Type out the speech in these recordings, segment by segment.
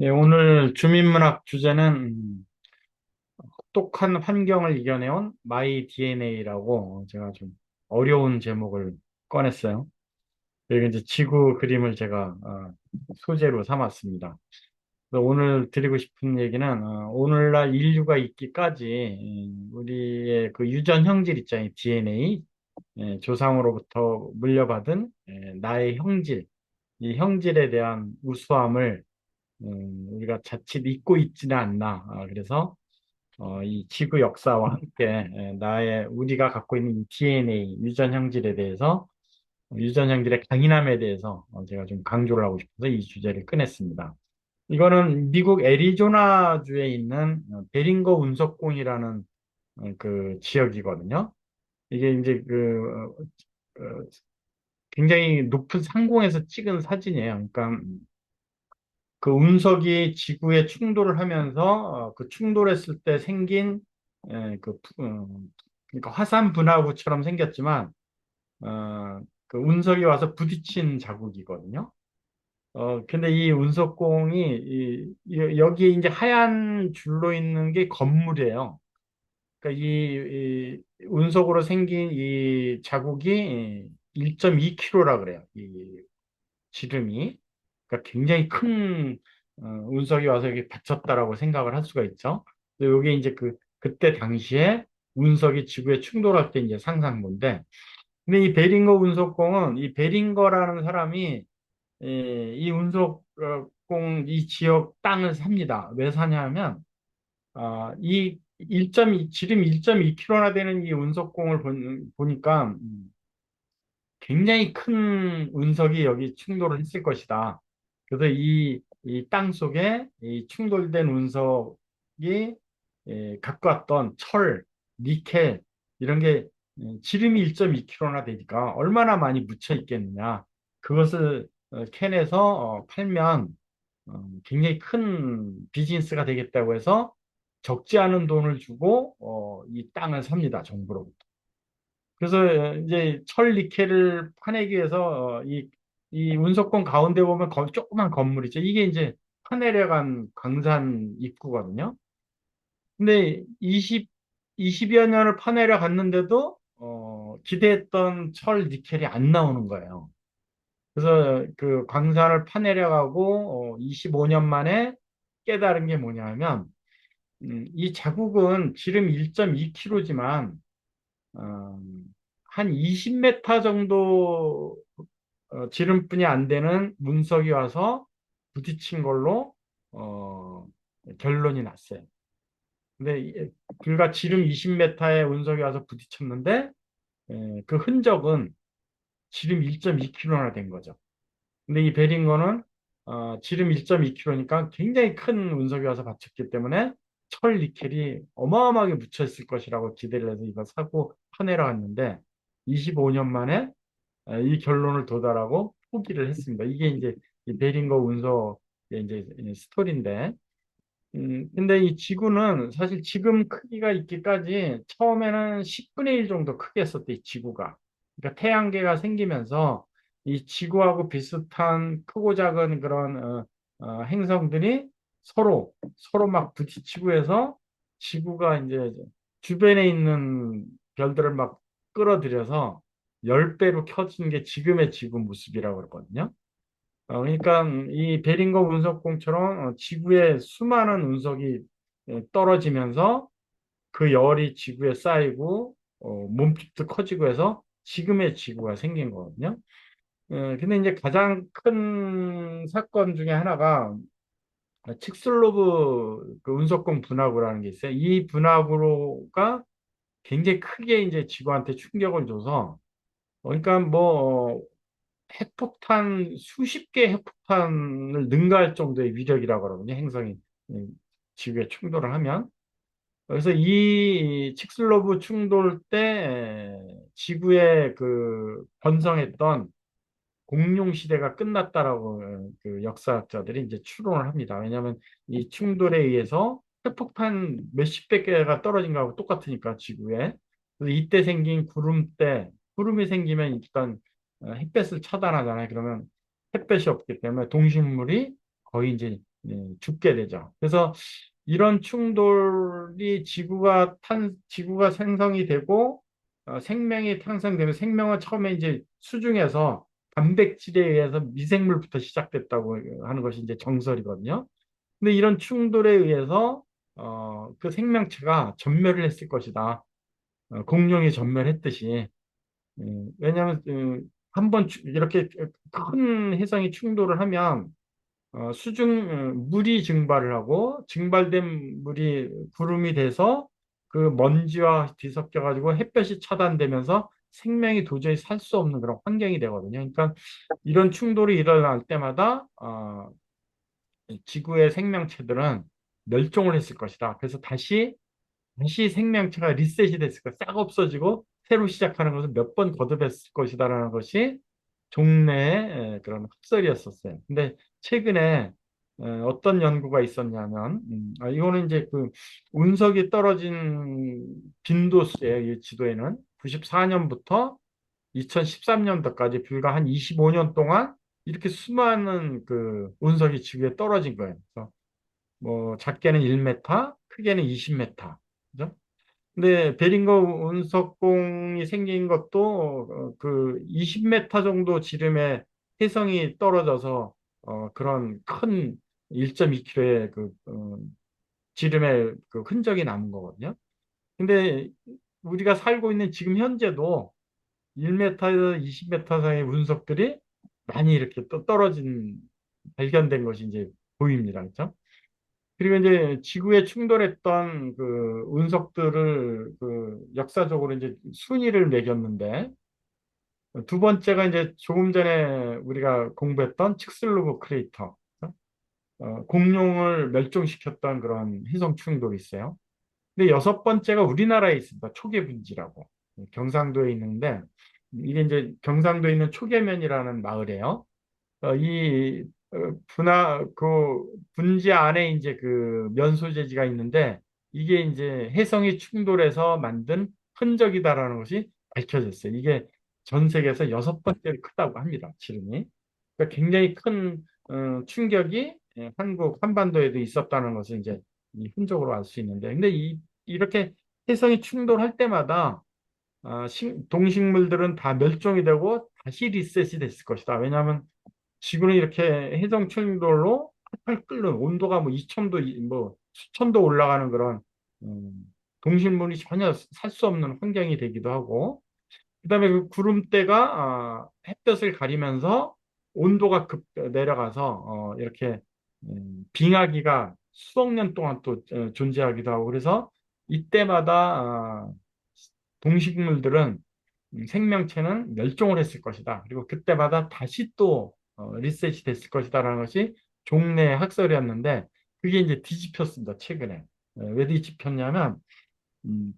네, 오늘 주민문학 주제는 혹독한 환경을 이겨내온 마이 DNA라고 제가 좀 어려운 제목을 꺼냈어요. 여기 이제 지구 그림을 제가 소재로 삼았습니다. 그래서 오늘 드리고 싶은 얘기는 오늘날 인류가 있기까지 우리의 그 유전 형질 있잖아요. DNA, 조상으로부터 물려받은 나의 형질, 이 형질에 대한 우수함을 우리가 자칫 잊고 있지는 않나. 그래서 이 지구 역사와 함께 나의 우리가 갖고 있는 이 DNA 유전 형질에 대해서 유전 형질의 강인함에 대해서 제가 좀 강조를 하고 싶어서 이 주제를 꺼냈습니다. 이거는 미국 애리조나주에 있는 베링거 운석공이라는 그 지역이거든요. 이게 이제 어, 굉장히 높은 상공에서 찍은 사진이에요. 그러니까 그 운석이 지구에 충돌을 하면서 그 충돌했을 때 생긴 그러니까 화산 분화구처럼 생겼지만 그 운석이 와서 부딪힌 자국이거든요. 근데 이 운석공이 여기에 이제 하얀 줄로 있는 게 건물이에요. 그러니까 이 운석으로 생긴 이 자국이 1.2km라 그래요. 이 지름이. 그러니까 굉장히 큰 운석이 와서 여기 받쳤다라고 생각을 할 수가 있죠. 근데 이게 이제 그때 당시에 운석이 지구에 충돌할 때 이제 상상본데, 근데 이 베링거 운석공은 이 베링거라는 사람이 이 운석공 이 지역 땅을 삽니다. 왜 사냐면 이 1.2 지름 1.2km나 되는 이 운석공을 보니까 굉장히 큰 운석이 여기 충돌을 했을 것이다. 그래서 이 땅 속에 이 충돌된 운석이 갖고 왔던 철, 니켈 이런 게 지름이 1.2km나 되니까 얼마나 많이 묻혀 있겠느냐. 그것을 캔에서 팔면 굉장히 큰 비즈니스가 되겠다고 해서 적지 않은 돈을 주고 이 땅을 삽니다. 정부로부터. 그래서 이제 철 니켈을 파내기 위해서 이 운석권 가운데 보면 조그만 건물 있죠. 이게 이제 파내려간 광산 입구거든요. 근데 20여 년을 파내려 갔는데도 기대했던 철 니켈이 안 나오는 거예요. 그래서 그 광산을 파내려 가고 25년 만에 깨달은 게 뭐냐면 이 자국은 지름 1.2km지만 한 20m 정도 지름뿐이 안 되는 문석이 와서 부딪힌 걸로 어, 결론이 났어요. 근데 불과 지름 20m의 운석이 와서 부딪혔는데 그 흔적은 지름 1.2km나 된 거죠. 근데 이 베링거는 지름 1.2km니까 굉장히 큰 운석이 와서 받쳤기 때문에 철 니켈이 어마어마하게 묻혀 있을 것이라고 기대를 해서 이거 사고 파내러 갔는데 25년 만에 이 결론을 도달하고 포기를 했습니다. 이게 이제 이 베링거 운석의 이제 스토리인데, 근데 이 지구는 사실 지금 크기가 있기까지 처음에는 10분의 1 정도 크게 했었대, 이 지구가. 그러니까 태양계가 생기면서 이 지구하고 비슷한 크고 작은 그런 행성들이 서로 막 부딪히고 해서 지구가 이제 주변에 있는 별들을 막 끌어들여서 10배로 켜진 게 지금의 지구 모습이라고 그러거든요. 그러니까 이 베링거 운석공처럼 지구에 수많은 운석이 떨어지면서 그 열이 지구에 쌓이고 몸집도 커지고 해서 지금의 지구가 생긴 거거든요. 근데 이제 가장 큰 사건 중에 하나가 칙슬로브 그 운석공 분화구라는 게 있어요. 이 분화구가 굉장히 크게 이제 지구한테 충격을 줘서 그러니까 뭐 핵폭탄 수십 개 핵폭탄을 능가할 정도의 위력이라고 그러거든요. 행성이 음, 지구에 충돌을 하면. 그래서 이 칙슬로브 충돌 때 지구에 그 번성했던 공룡 시대가 끝났다라고 그 역사학자들이 이제 추론을 합니다. 왜냐하면 이 충돌에 의해서 핵폭탄 몇십 백 개가 떨어진 거하고 똑같으니까 지구에. 그래서 이때 생긴 구름이 생기면 일단 햇볕을 차단하잖아요. 그러면 햇볕이 없기 때문에 동식물이 거의 이제 죽게 되죠. 그래서 이런 충돌이 지구가 생성이 되고 생명이 탄생되면 생명은 처음에 이제 수중에서 단백질에 의해서 미생물부터 시작됐다고 하는 것이 이제 정설이거든요. 근데 이런 충돌에 의해서 그 생명체가 전멸을 했을 것이다. 공룡이 전멸했듯이. 왜냐하면 한번 이렇게 큰 해성이 충돌을 하면 물이 증발을 하고 증발된 물이 구름이 돼서 그 먼지와 뒤섞여 가지고 햇볕이 차단되면서 생명이 도저히 살 수 없는 그런 환경이 되거든요. 그러니까 이런 충돌이 일어날 때마다 지구의 생명체들은 멸종을 했을 것이다. 그래서 다시 생명체가 리셋이 됐을 거야. 싹 없어지고 새로 시작하는 것을 몇 번 거듭했을 것이다라는 것이 종래의 그런 학설이었었어요. 근데 최근에 어떤 연구가 있었냐면, 이거는 이제 그 운석이 떨어진 빈도수예요. 이 지도에는 94년부터 2013년도까지 불과 한 25년 동안 이렇게 수많은 그 운석이 지구에 떨어진 거예요. 그래서 뭐 작게는 1m, 크게는 20m. 그죠? 근데 베링거 운석공이 생긴 것도 그 20m 정도 지름의 혜성이 떨어져서 그런 큰 1.2km의 지름의 그 흔적이 남은 거거든요. 근데 우리가 살고 있는 지금 현재도 1m에서 20m 사이의 운석들이 많이 이렇게 또 발견된 것이 이제 보입니다. 그렇죠? 그리고 이제 지구에 충돌했던 그 운석들을 그 역사적으로 이제 순위를 매겼는데 두 번째가 이제 조금 전에 우리가 공부했던 칙슬로브 크레이터, 공룡을 멸종시켰던 그런 해성 충돌이 있어요. 근데 여섯 번째가 우리나라에 있습니다. 초계분지라고 경상도에 있는데 이게 이제 경상도에 있는 초계면이라는 마을이에요. 이 그 분지 안에 이제 그 면소재지가 있는데 이게 이제 해성이 충돌해서 만든 흔적이다라는 것이 밝혀졌어요. 이게 전 세계에서 여섯 번째로 크다고 합니다. 지름이. 그러니까 굉장히 큰 충격이 한국 한반도에도 있었다는 것을 이제 이 흔적으로 알 수 있는데, 근데 이렇게 해성이 충돌할 때마다 동식물들은 다 멸종이 되고 다시 리셋이 됐을 것이다. 왜냐하면 지구는 이렇게 해성 충돌로 팔팔 끓는 온도가 뭐 2000도, 뭐 수천도 올라가는 그런 음, 동식물이 전혀 살 수 없는 환경이 되기도 하고, 그다음에 그 구름대가 햇볕을 가리면서 온도가 급 내려가서 이렇게 빙하기가 수억 년 동안 또 존재하기도 하고 그래서 이때마다 동식물들은 생명체는 멸종을 했을 것이다. 그리고 그때마다 다시 또 리셋이 됐을 것이다라는 것이 종래 학설이었는데 그게 이제 뒤집혔습니다. 최근에. 왜 뒤집혔냐면 음,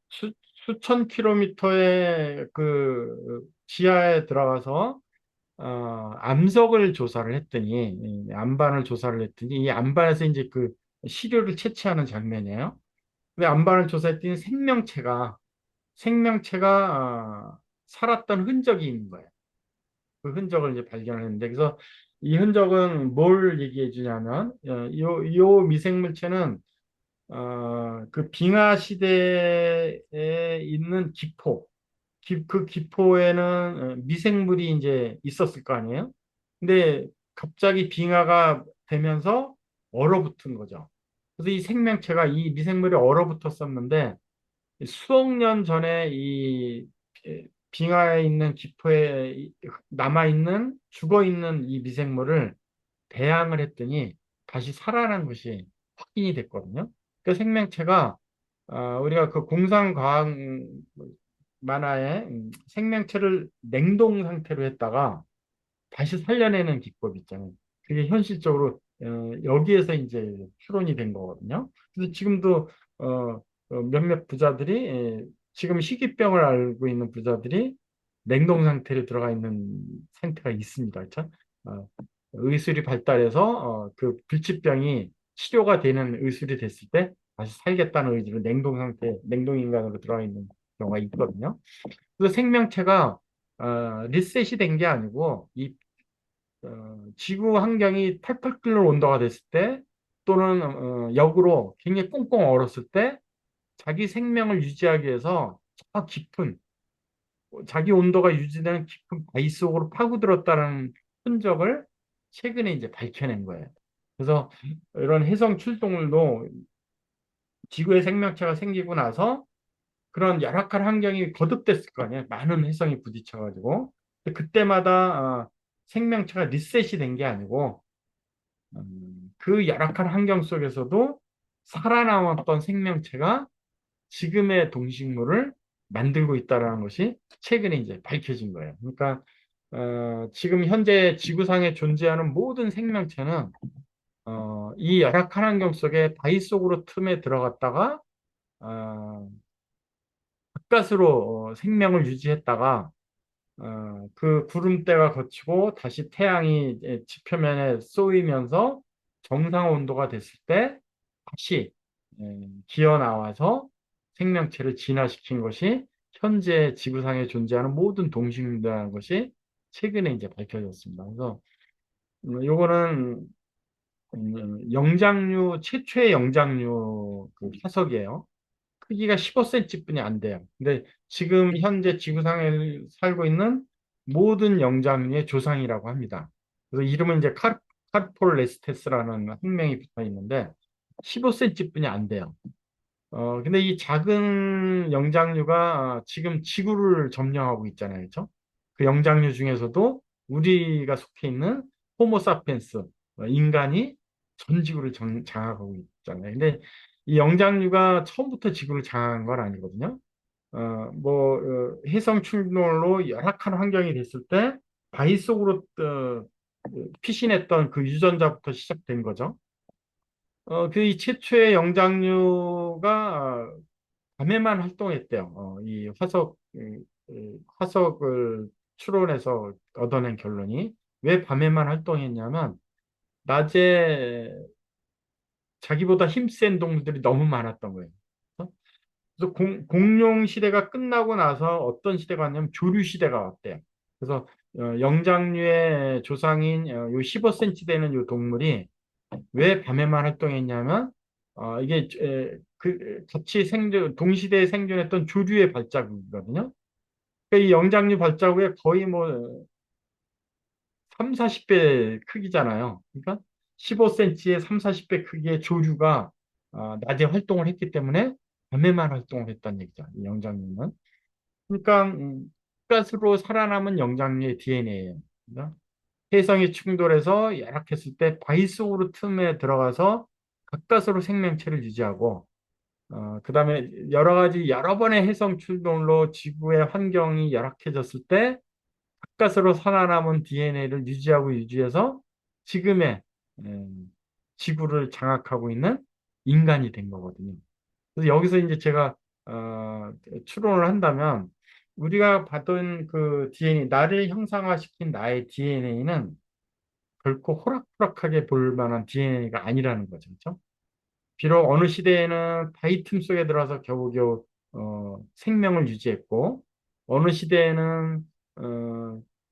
수, 수천 킬로미터의 그 지하에 들어가서 암석을 조사를 했더니 이 암반을 조사를 했더니 이 암반에서 이제 그 시료를 채취하는 장면이에요. 근데 암반을 조사했더니 생명체가 살았던 흔적이 있는 거예요. 그 흔적을 이제 발견했는데 그래서 이 흔적은 뭘 얘기해 주냐면 요 미생물체는 그 빙하 시대에 있는 그 기포에는 미생물이 이제 있었을 거 아니에요? 근데 갑자기 빙하가 되면서 얼어붙은 거죠. 그래서 이 미생물이 얼어붙었었는데 수억 년 전에 이 빙하에 있는 기포에 남아있는 죽어있는 이 미생물을 배양을 했더니 다시 살아난 것이 확인이 됐거든요. 그 생명체가 우리가 그 공상과학 만화에 생명체를 냉동 상태로 했다가 다시 살려내는 기법 있잖아요. 그게 현실적으로 여기에서 이제 추론이 된 거거든요. 그래서 지금도 몇몇 부자들이 지금 희귀병을 앓고 있는 부자들이 냉동 상태로 들어가 있는 상태가 있습니다. 그렇죠? 어, 의술이 발달해서 그 불치병이 치료가 되는 의술이 됐을 때 다시 살겠다는 의지로 냉동 인간으로 들어가 있는 경우가 있거든요. 그래서 생명체가 리셋이 된 게 아니고 지구 환경이 팔팔 끓는 온도가 됐을 때 또는 역으로 굉장히 꽁꽁 얼었을 때 자기 생명을 유지하기 위해서 저 깊은 자기 온도가 유지되는 깊은 바위 속으로 파고들었다는 흔적을 최근에 이제 밝혀낸 거예요. 그래서 이런 해성 출동물도 지구에 생명체가 생기고 나서 그런 열악한 환경이 거듭됐을 거 아니에요. 많은 해성이 부딪혀가지고. 그때마다 생명체가 리셋이 된 게 아니고 그 열악한 환경 속에서도 살아남았던 생명체가 지금의 동식물을 만들고 있다는 것이 최근에 이제 밝혀진 거예요. 그러니까 지금 현재 지구상에 존재하는 모든 생명체는 이 열악한 환경 속에 바위 속으로 틈에 들어갔다가 어, 바깥으로 생명을 유지했다가 그 구름대가 거치고 다시 태양이 이제 지표면에 쏘이면서 정상 온도가 됐을 때 다시 기어 나와서 생명체를 진화시킨 것이 현재 지구상에 존재하는 모든 동식물이라는 것이 최근에 이제 밝혀졌습니다. 그래서 요거는 영장류 최초의 영장류 그 화석이에요. 크기가 15cm 뿐이 안 돼요. 근데 지금 현재 지구상에 살고 있는 모든 영장류의 조상이라고 합니다. 그래서 이름은 이제 카르폴레스테스라는 학명이 붙어 있는데 15cm 뿐이 안 돼요. 근데 이 작은 영장류가 지금 지구를 점령하고 있잖아요. 그렇죠? 그 영장류 중에서도 우리가 속해 있는 호모사피엔스, 인간이 전 지구를 장악하고 있잖아요. 근데 이 영장류가 처음부터 지구를 장악한 건 아니거든요. 해성 출몰로 열악한 환경이 됐을 때 바위 속으로 피신했던 그 유전자부터 시작된 거죠. 그 최초의 영장류가 밤에만 활동했대요. 이 화석을 추론해서 얻어낸 결론이 왜 밤에만 활동했냐면 낮에 자기보다 힘센 동물들이 너무 많았던 거예요. 그래서 공룡 시대가 끝나고 나서 어떤 시대가 왔냐면 조류 시대가 왔대요. 그래서 영장류의 조상인 요 15cm 되는 요 동물이 왜 밤에만 활동했냐면 이게 같이 동시대에 생존했던 조류의 발자국이거든요. 그러니까 이 영장류 발자국의 거의 뭐 3, 40배 크기잖아요. 그러니까 15cm의 3, 40배 크기의 조류가 낮에 활동을 했기 때문에 밤에만 활동을 했다는 얘기죠. 이 영장류는. 그러니까 가스로 살아남은 영장류의 DNA예요. 해성이 충돌해서 열악했을 때 바위 속으로 틈에 들어가서 가까스로 생명체를 유지하고 그다음에 여러 가지 여러 번의 해성 충돌로 지구의 환경이 열악해졌을 때 가까스로 살아남은 DNA를 유지하고 유지해서 지금의 지구를 장악하고 있는 인간이 된 거거든요. 그래서 여기서 이제 제가 추론을 한다면 우리가 받은 그 DNA, 나를 형상화시킨 나의 DNA는 결코 호락호락하게 볼 만한 DNA가 아니라는 거죠. 그렇죠? 비록 어느 시대에는 바위 틈 속에 들어서 겨우겨우 생명을 유지했고 어느 시대에는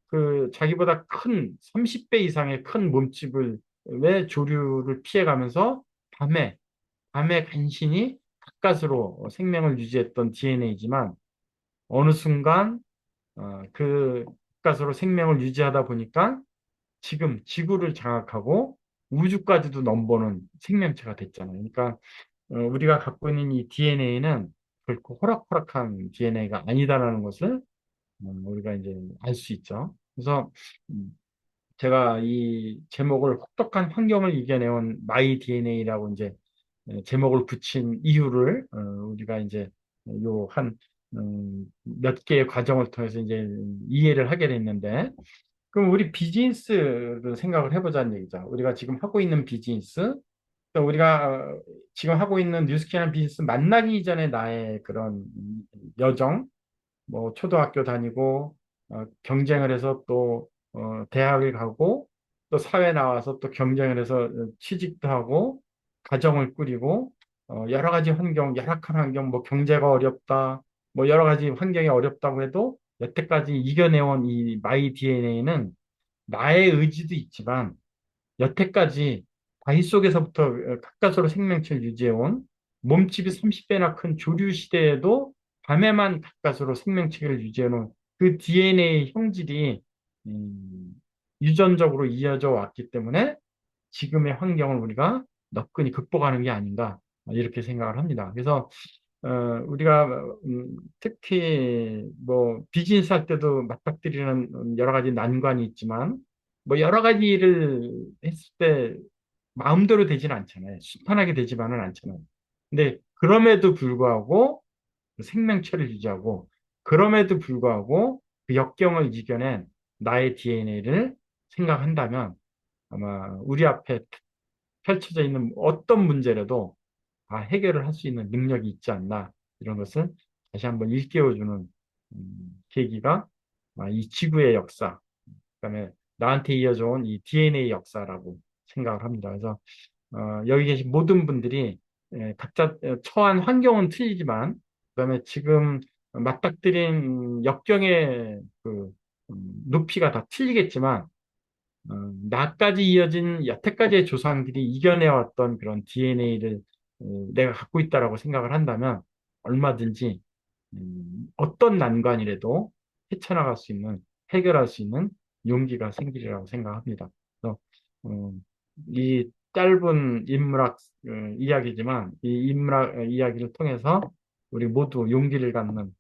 그 자기보다 큰 30배 이상의 큰 몸집을 왜 조류를 피해가면서 밤에 간신히 가까스로 생명을 유지했던 DNA지만 어느 순간 그 가까스로 생명을 유지하다 보니까 지금 지구를 장악하고 우주까지도 넘보는 생명체가 됐잖아요. 그러니까 우리가 갖고 있는 이 DNA는 결코 호락호락한 DNA가 아니다라는 것을 우리가 이제 알 수 있죠. 그래서 음, 제가 이 제목을 혹독한 환경을 이겨내온 마이 DNA라고 이제 제목을 붙인 이유를 우리가 이제 요 한 몇 개의 과정을 통해서 이제 이해를 하게 됐는데 그럼 우리 비즈니스를 생각을 해보자는 얘기죠. 우리가 지금 하고 있는 비즈니스, 또 우리가 지금 하고 있는 뉴스키라는 비즈니스 만나기 이전에 나의 그런 여정, 뭐 초등학교 다니고 경쟁을 해서 또 대학을 가고 또 사회 나와서 또 경쟁을 해서 취직도 하고 가정을 꾸리고 여러 가지 환경, 열악한 환경, 뭐 경제가 어렵다, 뭐 여러 가지 환경이 어렵다고 해도 여태까지 이겨내온 이 마이 DNA는 나의 의지도 있지만 여태까지 다희 속에서부터 가까스로 생명체를 유지해온 몸집이 30배나 큰 조류 시대에도 밤에만 가까스로 생명체를 유지해놓은 그 DNA 형질이 음, 유전적으로 이어져 왔기 때문에 지금의 환경을 우리가 너끈히 극복하는 게 아닌가 이렇게 생각을 합니다. 그래서 우리가 특히 뭐 비즈니스 할 때도 맞닥뜨리는 여러 가지 난관이 있지만 뭐 여러 가지 일을 했을 때 마음대로 되지는 않잖아요. 순탄하게 되지만은 않잖아요. 근데 그럼에도 불구하고 그 생명체를 유지하고 그럼에도 불구하고 그 역경을 이겨낸 나의 DNA를 생각한다면 아마 우리 앞에 펼쳐져 있는 어떤 문제라도 다 해결을 할 수 있는 능력이 있지 않나 이런 것을 다시 한번 일깨워주는 계기가 이 지구의 역사, 그다음에 나한테 이어져온 이 DNA 역사라고 생각을 합니다. 그래서 여기 계신 모든 분들이 각자 처한 환경은 틀리지만 그다음에 지금 맞닥뜨린 역경의 그 높이가 다 틀리겠지만 나까지 이어진 여태까지의 조상들이 이겨내왔던 그런 DNA를 내가 갖고 있다라고 생각을 한다면 얼마든지 어떤 난관이라도 헤쳐나갈 수 있는, 해결할 수 있는 용기가 생기리라고 생각합니다. 그래서 이 짧은 인문학 이야기지만 이 인문학 이야기를 통해서 우리 모두 용기를 갖는